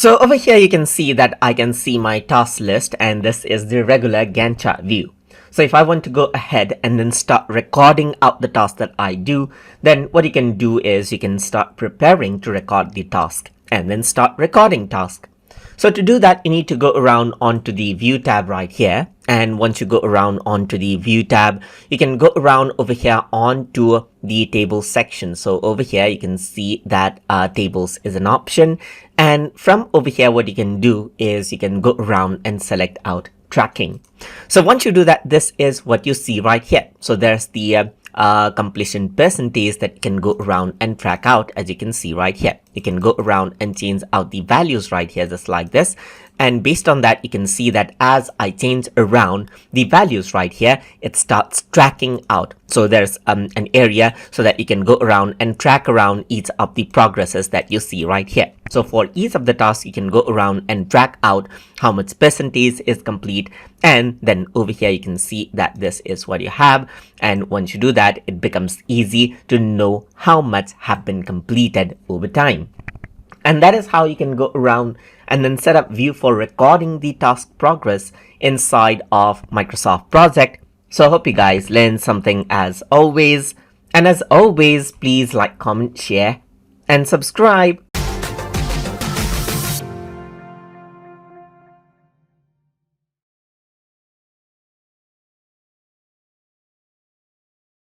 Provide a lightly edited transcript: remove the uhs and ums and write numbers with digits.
So over here you can see that I can see my task list, and this is the regular Gantt chart view. So if I want to go ahead and then start recording out the task that I do, then what you can do is you can start preparing to record the task and then start recording task. So to do that, you need to go around onto the view tab right here. And once you go around onto the view tab, you can go around over here onto the tables section. So over here, you can see that tables is an option. And from over here, what you can do is you can go around and select out tracking. So once you do that, this is what you see right here. So there's the completion percentage that you can go around and track out, as you can see right here. You can go around and change out the values right here just like this, and based on that you can see that as I change around the values right here, it starts tracking out. So there's an area so that you can go around and track around each of the progresses that you see right here. So for each of the tasks you can go around and track out how much percentage is complete, and then over here you can see that this is what you have. And once you do that, it becomes easy to know how much have been completed over time. And that is how you can go around and then set up view for recording the task progress inside of Microsoft Project. So I hope you guys learned something as always. And as always, please like, comment, share, and subscribe.